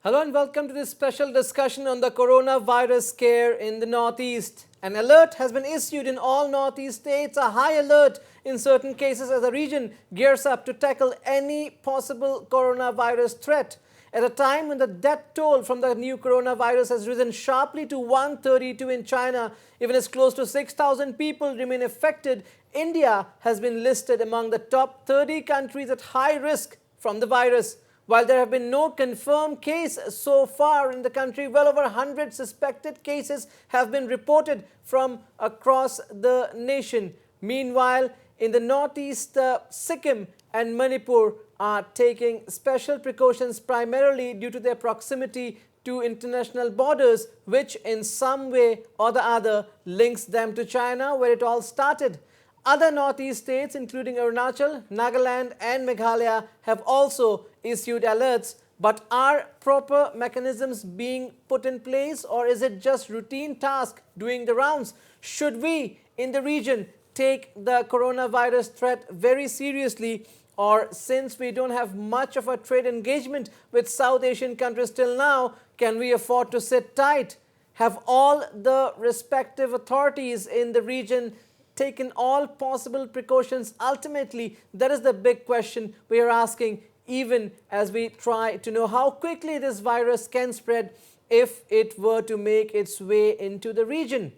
Hello and welcome to this special discussion on the coronavirus scare in the Northeast. An alert has been issued in all Northeast states, a high alert in certain cases as the region gears up to tackle any possible coronavirus threat. At a time when the death toll from the new coronavirus has risen sharply to 132 in China, even as close to 6,000 people remain affected, India has been listed among the top 30 countries at high risk from the virus. While there have been no confirmed cases so far in the country, well over 100 suspected cases have been reported from across the nation. Meanwhile, in the northeast, Sikkim and Manipur are taking special precautions primarily due to their proximity to international borders, which in some way or the other links them to China, where it all started. Other northeast states, including Arunachal, Nagaland and Meghalaya, have also issued alerts. But are proper mechanisms being put in place, or is it just routine task doing the rounds? Should we in the region take the coronavirus threat very seriously, or since we don't have much of a trade engagement with South Asian countries till now, can we afford to sit tight? Have all the respective authorities in the region taken all possible precautions? Ultimately, that is the big question we are asking, even as we try to know how quickly this virus can spread if it were to make its way into the region.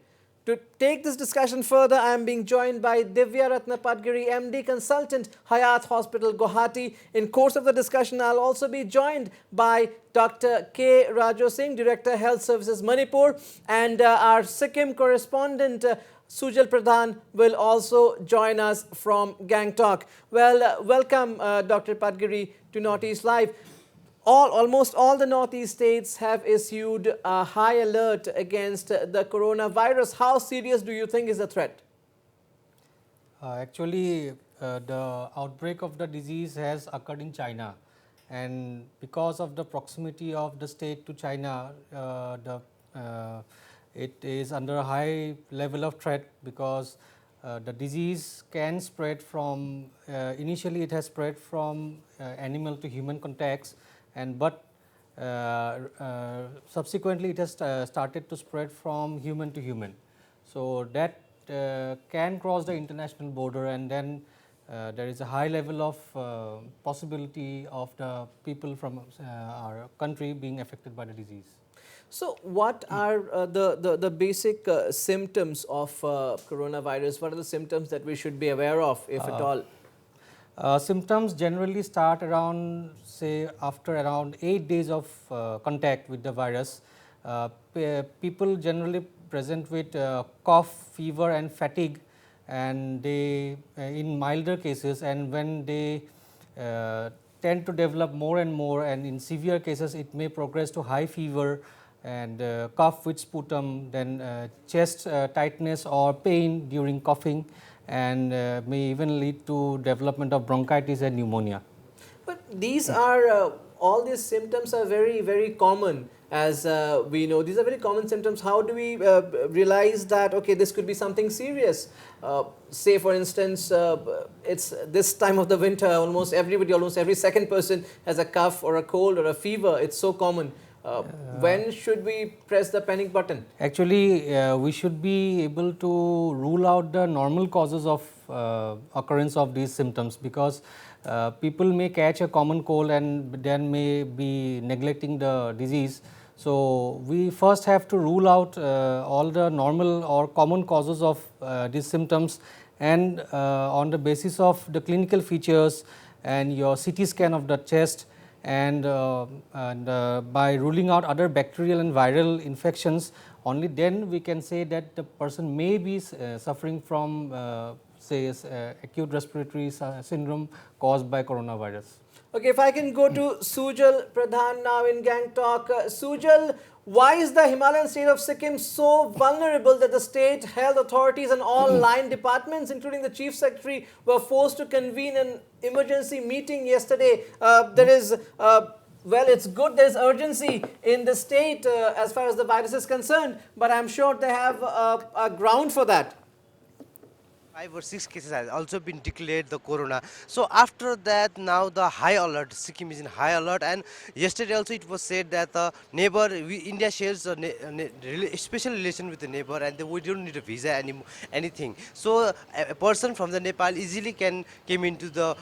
To take this discussion further, I am being joined by Divya Ratna Padgiri, MD Consultant, Hayat Hospital, Guwahati. In course of the discussion, I'll also be joined by Dr. K. Rajo Singh, Director, Health Services, Manipur, and our Sikkim correspondent, Sujal Pradhan, will also join us from Gangtok. Well, welcome, Dr. Padgiri, to Northeast Live. Almost all the Northeast states have issued a high alert against the coronavirus. How serious do you think is the threat? Actually, the outbreak of the disease has occurred in China, and because of the proximity of the state to China, it is under a high level of threat, because the disease can spread from, initially it has spread from animal to human contacts, but subsequently it has started to spread from human to human. So that can cross the international border, and then there is a high level of possibility of the people from our country being affected by the disease. So what are the basic symptoms of coronavirus? What are the symptoms that we should be aware of, if at all? Symptoms generally start around, say, after around 8 days of contact with the virus. People generally present with cough, fever and fatigue, and they in milder cases, and when they tend to develop more and more, and in severe cases it may progress to high fever and cough with sputum, then chest tightness or pain during coughing, and may even lead to development of bronchitis and pneumonia. But these are, all these symptoms are very, very common, as we know. These are very common symptoms. How do we realize that, okay, this could be something serious? Say, for instance, it's this time of the winter, almost everybody, almost every second person has a cough or a cold or a fever. It's so common. When should we press the panic button? Actually, we should be able to rule out the normal causes of occurrence of these symptoms, because people may catch a common cold and then may be neglecting the disease. So we first have to rule out all the normal or common causes of these symptoms, and on the basis of the clinical features and your CT scan of the chest, and by ruling out other bacterial and viral infections, only then we can say that the person may be suffering from say acute respiratory syndrome caused by coronavirus. Okay, if I can go to Sujal Pradhan now in Gangtok. Sujal, why is the Himalayan state of Sikkim so vulnerable that the state health authorities and all line departments, including the chief secretary, were forced to convene an emergency meeting yesterday? There is, well, it's good there is urgency in the state as far as the virus is concerned, but I'm sure they have a ground for that. 5 or 6 cases has also been declared the corona. So after that, now the high alert, Sikkim is in high alert. And yesterday also it was said that the neighbor, India shares a special relation with the neighbor, and we don't need a visa anything. So a person from the Nepal easily can came into the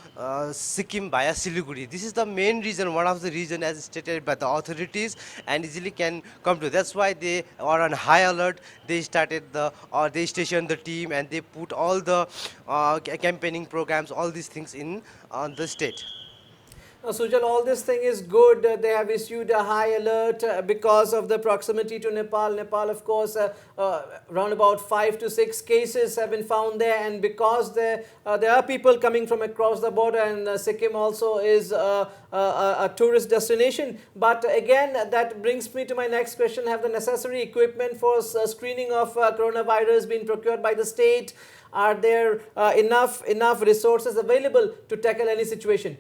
Sikkim via Siliguri. This is the main reason, one of the reason as stated by the authorities, and easily can come to. That's why they are on high alert. They started the, or they stationed the team, and they put all the campaigning programs, all these things in the state. Sujal, all this thing is good. They have issued a high alert because of the proximity to Nepal. Nepal, of course, around about 5 to 6 cases have been found there, and because there are people coming from across the border, and Sikkim also is a tourist destination. But again, that brings me to my next question: have the necessary equipment for screening of coronavirus been procured by the state? Are there enough resources available to tackle any situation?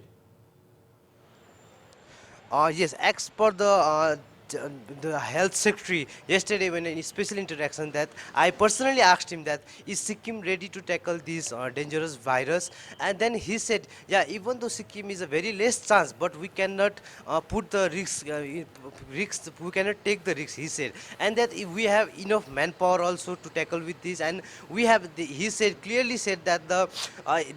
Yes, as per t- the health secretary yesterday, when in a special interaction, that I personally asked him that is Sikkim ready to tackle this dangerous virus, and then he said, yeah, even though Sikkim is a very less chance, but we cannot put the risks, we cannot take the risks. He said, and that if we have enough manpower also to tackle with this, and we have. He said clearly said that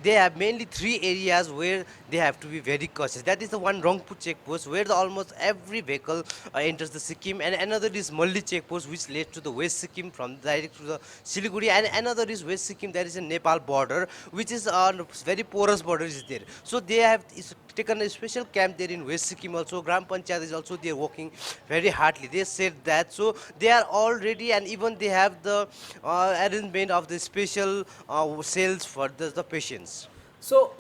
they have mainly 3 areas where they have to be very cautious. That is the one Rangpur checkpost where the almost every vehicle enters the Sikkim, and another is Malli checkpost which leads to the West Sikkim from direct to the Siliguri, and another is West Sikkim, that is a Nepal border, which is very porous border is there. So they have taken a special camp there in West Sikkim also. Gram Panchayat is also there working very hardly. They said that, so they are all ready, and even they have the arrangement of the special cells for the patients. So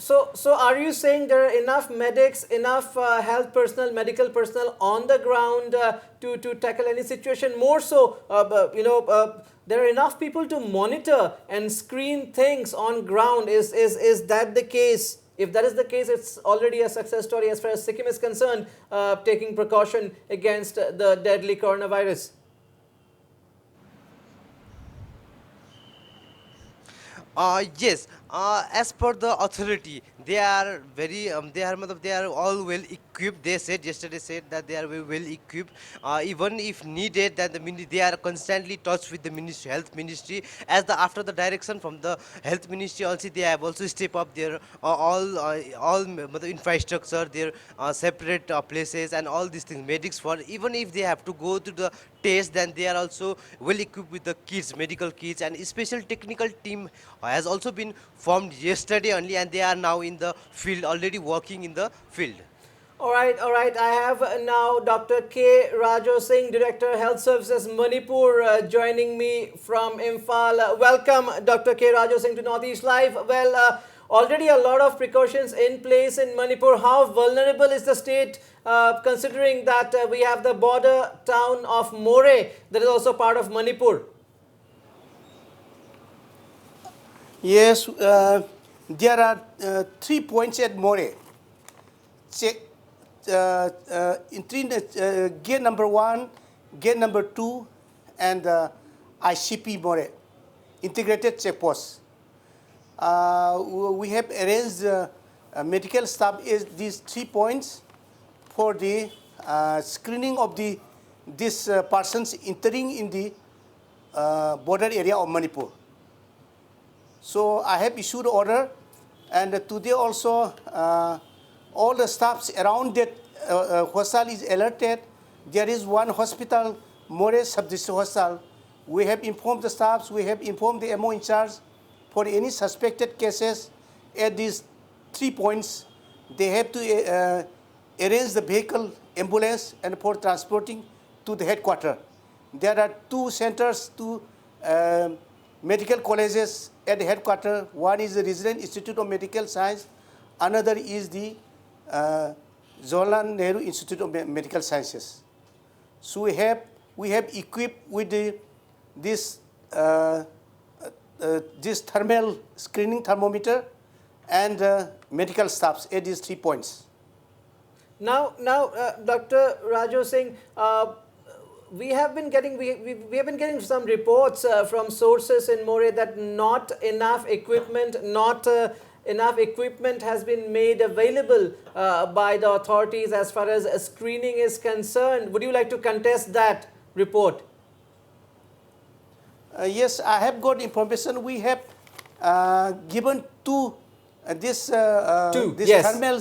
are you saying there are enough medics, enough health personnel, medical personnel on the ground to tackle any situation? More so, there are enough people to monitor and screen things on ground. Is that the case? If that is the case, it's already a success story as far as Sikkim is concerned, taking precaution against the deadly coronavirus. Yes, as per the authority, they are very, they are all well equipped. They said yesterday said that they are very well equipped. Even if needed, that they are constantly touch with the ministry, health ministry. As the after the direction from the health ministry, also they have also step up their the infrastructure, their separate places and all these things. Medics for even if they have to go to the test, then they are also well equipped with the kits, medical kits, and a special technical team has also been formed yesterday only, and they are now in the field, already working in the field. All right. I have now Dr. K. Rajo Singh, Director Health Services Manipur, joining me from Imphal. Welcome, Dr. K. Rajo Singh, to Northeast Live. Well, already a lot of precautions in place in Manipur. How vulnerable is the state, considering that we have the border town of More that is also part of Manipur? Yes, there are 3 points at More. Check gate number 1, gate number 2, and ICP More, integrated checkpost. We have arranged medical staff at these 3 points for the screening of these persons entering in the border area of Manipur. So I have issued order, and today also all the staffs around that hospital is alerted. There is one hospital, More Sub-District Hospital. We have informed the staffs, we have informed the MO in charge for any suspected cases at these 3 points. They have to arrange the vehicle, ambulance, and for transporting to the headquarters. There are 2 centers, 2 medical colleges at the headquarters. One is the Resident Institute of Medical Science, another is the Jawaharlal Nehru Institute of Medical Sciences. So we have equipped with this thermal screening thermometer and medical staffs at these 3 points. Now, Dr. Rajo Singh, we have been getting some reports from sources in Moreh that not enough equipment, not enough equipment has been made available by the authorities as far as screening is concerned. Would you like to contest that report? Yes, I have got information. We have given this yes. thermal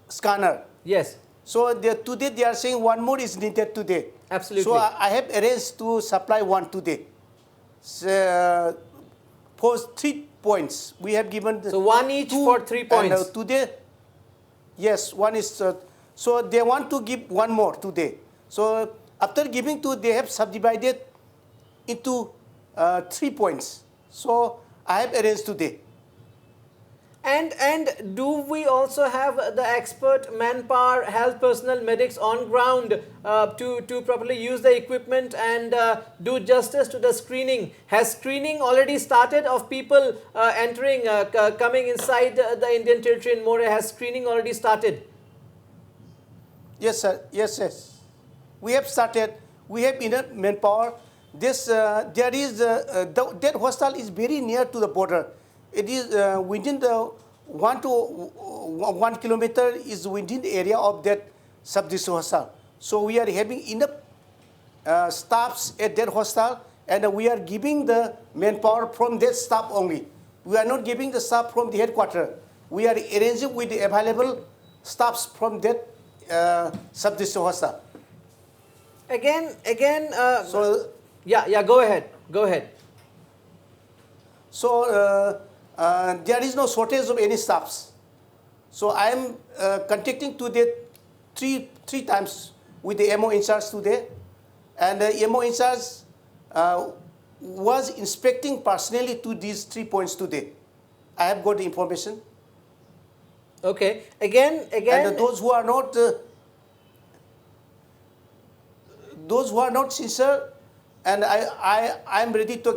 scanner. Yes. So today they are saying one more is needed today. Absolutely. So I have arranged to supply one today. So, for 3 points, we have given. So one each for 3 points. And today, yes, one is. So they want to give one more today. So after giving two, they have subdivided into 3 points. So I have arranged today. And do we also have the expert manpower, health personnel, medics on ground to properly use the equipment and do justice to the screening? Has screening already started of people entering, coming inside the Indian territory in Moreh? Has screening already started? Yes, sir. Yes, yes. We have started. We have enough manpower. There is that hostel is very near to the border. It is within the 1 kilometer is within the area of that sub-district hostel. So we are having enough staffs at that hostel, and we are giving the manpower from that staff only. We are not giving the staff from the headquarters. We are arranging with the available staffs from that sub-district hostel. Again. So Yeah. Go ahead. So there is no shortage of any staffs. So I am contacting today three times with the MO in charge today, and the MO in charge was inspecting personally to these 3 points today. I have got the information. Okay. Again. And those who are not sincere, and I am ready to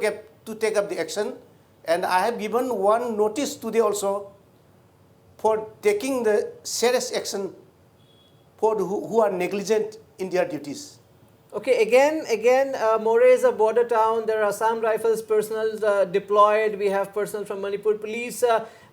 take up the action. And I have given one notice today also for taking the serious action for who are negligent in their duties. Okay, again, Moreh is a border town. There are Assam Rifles personnel deployed. We have personnel from Manipur police.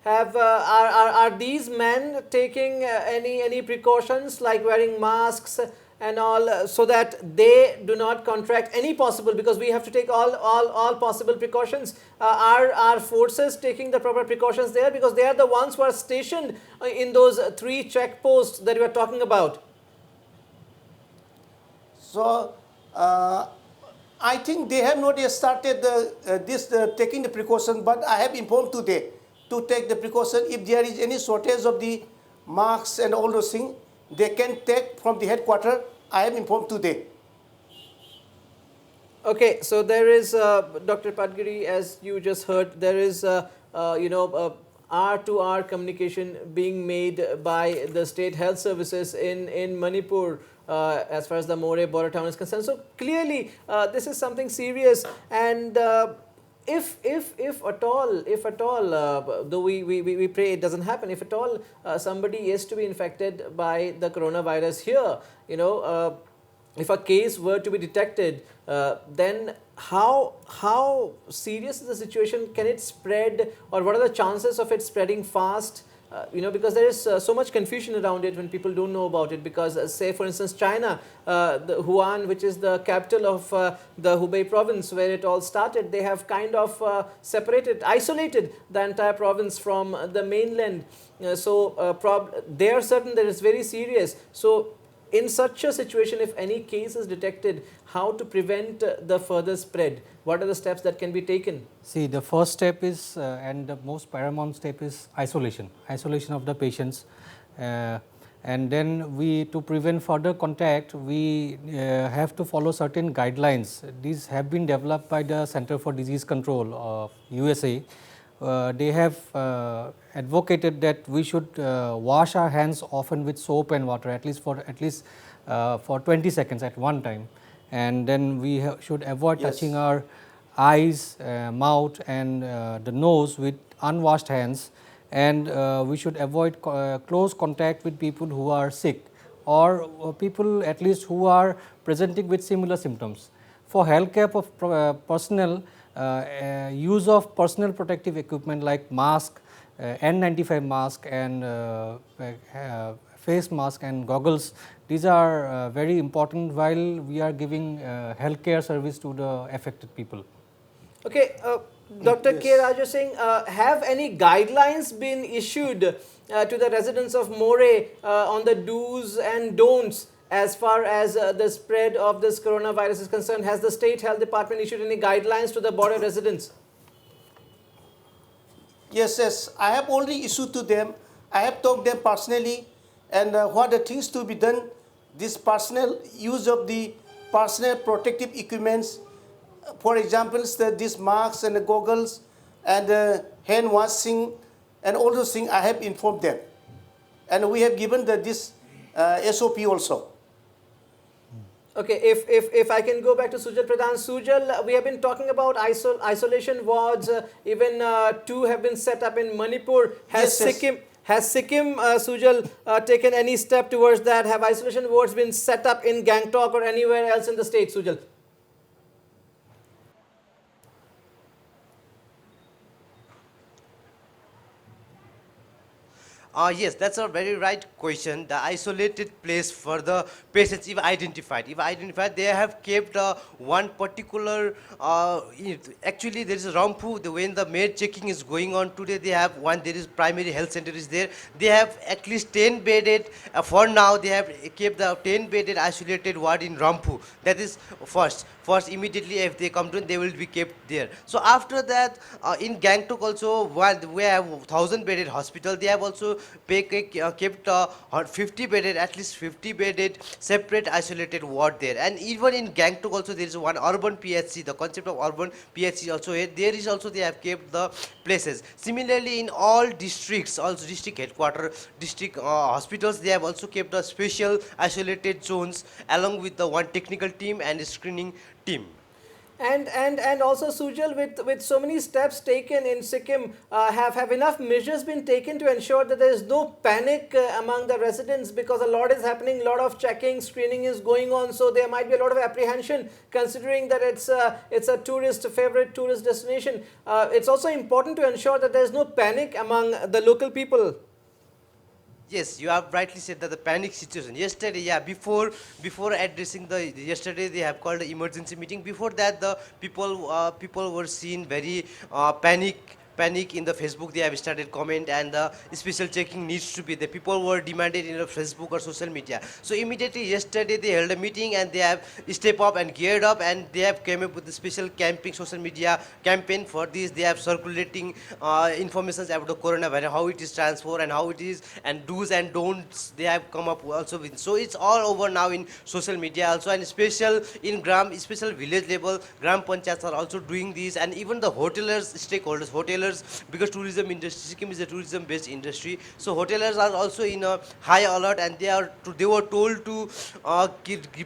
Are these men taking any precautions like wearing masks and all so that they do not contract any possible, because we have to take all possible precautions? Are forces taking the proper precautions there, because they are the ones who are stationed in those 3 checkposts that we are talking about? So I think they have not yet started taking the precaution, but I have informed today to take the precaution. If there is any shortage of the masks and all those things, they can take from the headquarters. I have informed today. Okay, so there is, Dr. Padgiri, as you just heard, there is, R-to-R communication being made by the state health services in Manipur as far as the Moreh border town is concerned. So clearly, this is something serious, and if at all, though we pray it doesn't happen, if at all somebody is to be infected by the coronavirus here, if a case were to be detected, then how serious is the situation? Can it spread, or what are the chances of it spreading fast? Because there is so much confusion around it when people don't know about it. Because say for instance China, the Wuhan, which is the capital of the Hubei province where it all started, they have kind of isolated the entire province from the mainland. They are certain that it's very serious. So in such a situation, if any case is detected, how to prevent the further spread? What are the steps that can be taken? See, the first step is, and the most paramount step is isolation of the patients. And then to prevent further contact, we have to follow certain guidelines. These have been developed by the Center for Disease Control of USA. They have advocated that we should wash our hands often with soap and water, at least for 20 seconds at one time, and then we should avoid touching our eyes, mouth, and the nose with unwashed hands, and we should avoid close contact with people who are sick or people at least who are presenting with similar symptoms. For healthcare personnel, use of personal protective equipment like mask, N95 mask and face mask and goggles, these are very important while we are giving healthcare service to the affected people. Okay, Dr. K. Raju Singh, have any guidelines been issued to the residents of Moreh on the do's and don'ts as far as the spread of this coronavirus is concerned? Has the State Health Department issued any guidelines to the border residents? Yes, I have already issued to them. I have talked them personally, and what the things to be done, this personal use of the personal protective equipments, for example, these masks and the goggles and hand washing and all those things, I have informed them. And we have given this SOP also. Okay, if I can go back to Sujal Pradhan. Sujal, we have been talking about isolation wards, even 2 have been set up in Manipur. Has Sikkim, Sujal, taken any step towards that? Have isolation wards been set up in Gangtok or anywhere else in the state, Sujal? Yes, that's a very right question. The isolated place for the patients, if identified, they have kept one particular, actually there is a Rampur, when the maid checking is going on today, they have one, there is primary health center is there. They have at least 10 bedded, for now they have kept the 10 bedded isolated ward in Rampur. That is first immediately if they come to, they will be kept there. So after that, in Gangtok also, we have 1,000 bedded hospital, they have also kept 50 bedded, at least 50 bedded separate isolated ward there. And even in Gangtok also there is one urban PHC, the concept of urban PHC also here. There is also they have kept the places. Similarly in all districts, also district headquarter, district hospitals, they have also kept the special isolated zones along with the one technical team and screening team. And also, Sujal, with so many steps taken in Sikkim, have enough measures been taken to ensure that there is no panic among the residents, because a lot is happening, a lot of checking, screening is going on, so there might be a lot of apprehension considering that it's a favorite tourist destination. It's also important to ensure that there is no panic among the local people. Yes, you have rightly said that the panic situation. Yesterday, yeah, before addressing yesterday they have called an emergency meeting. Before that, the people were seen very panic in the Facebook. They have started comment, and the special checking needs to be. The people were demanded in the Facebook or social media. So immediately yesterday they held a meeting and they have stepped up and geared up, and they have came up with the special camping social media campaign for this. They have circulating information about the coronavirus, how it is transferred and how it is, and do's and don'ts. They have come up also with. So it's all over now in social media also, and special village level, gram panchayats are also doing this, and even the hotelers, because tourism industry, Sikkim is a tourism based industry, so hotelers are also in a high alert, and they were told to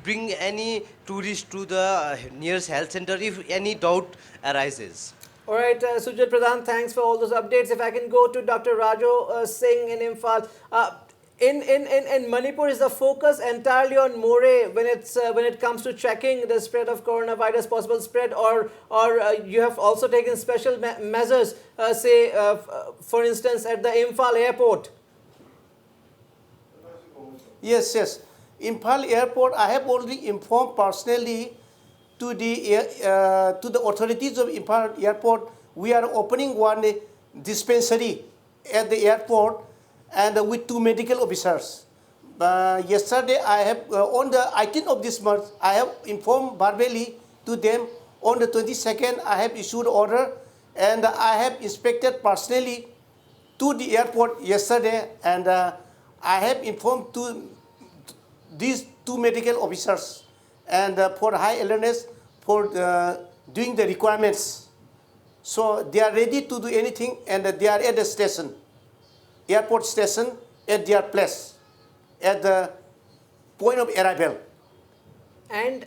bring any tourist to the nearest health center if any doubt arises. All right, Sujal Pradhan, thanks for all those updates. If I can go to Dr. Rajo Singh in Imphal. In Manipur, is the focus entirely on Moreh when it comes to checking the spread of coronavirus, possible spread, or you have also taken special measures, for instance, at the Imphal airport? Yes. Imphal airport, I have already informed personally to the authorities of Imphal airport. We are opening one dispensary at the airport, and with 2 medical officers. Yesterday, I have on the 18th of this month, I have informed verbally to them. On the 22nd, I have issued order, and I have inspected personally to the airport yesterday, and I have informed these 2 medical officers, and for high alertness for doing the requirements. So they are ready to do anything, and they are at the station. Airport station, at their place, at the point of arrival. And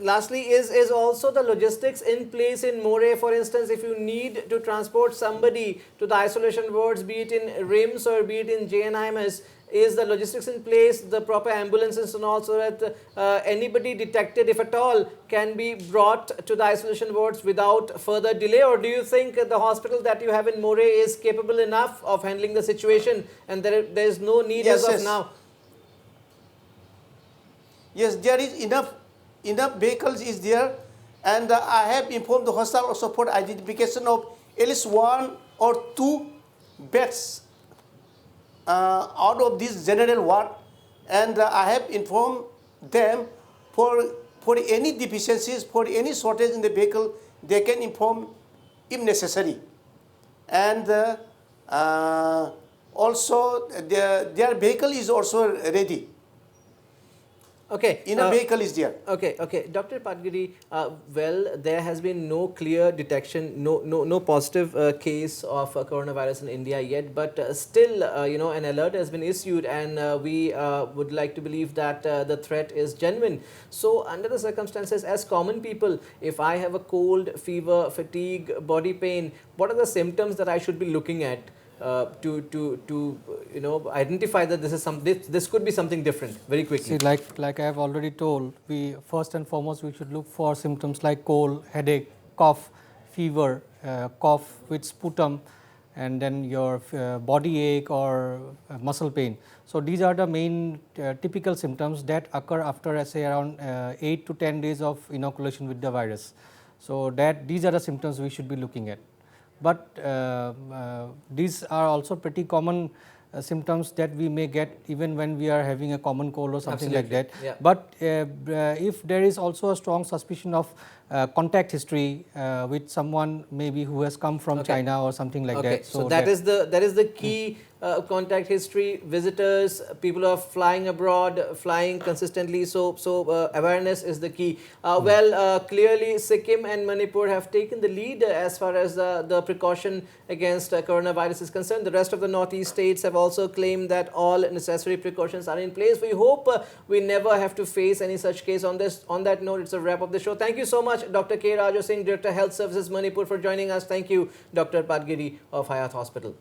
lastly, is also the logistics in place in Moreh? For instance, if you need to transport somebody to the isolation wards, be it in RIMS or be it in JNIMS, is the logistics in place, the proper ambulances and all, so that anybody detected, if at all, can be brought to the isolation wards without further delay? Or do you think the hospital that you have in Moreh is capable enough of handling the situation and there is no need Yes, as of yes. now? Yes, there is enough vehicles is there, and I have informed the hospital also for identification of at least 1 or 2 beds out of this general ward, and I have informed them for any deficiencies, for any shortage in the vehicle, they can inform if necessary. And also their vehicle is also ready. Okay. Enough vehicle is there. Okay, okay. Dr. Padgiri, well, there has been no clear detection, no positive case of coronavirus in India yet, but still, an alert has been issued, and we would like to believe that the threat is genuine. So, under the circumstances, as common people, if I have a cold, fever, fatigue, body pain, what are the symptoms that I should be looking at? To identify that this could be something different very quickly. See, like I have already told, we first and foremost we should look for symptoms like cold, headache, cough, fever, cough with sputum, and then your body ache or muscle pain. So these are the main typical symptoms that occur after, say, around 8 to 10 days of inoculation with the virus. So these are the symptoms we should be looking at. But these are also pretty common symptoms that we may get even when we are having a common cold or something Absolutely. like that. Yeah. But if there is also a strong suspicion of contact history with someone maybe who has come from China or something like that. So that is the key. Contact history, visitors, people who are flying abroad, flying consistently. So awareness is the key. Clearly Sikkim and Manipur have taken the lead as far as the precaution against coronavirus is concerned. The rest of the northeast states have also claimed that all necessary precautions are in place. We hope we never have to face any such case on this. On that note, it's a wrap of the show. Thank you so much, Dr. K. Rajo Singh, Director Health Services Manipur, for joining us. Thank you, Dr. Padgiri of Hayat Hospital.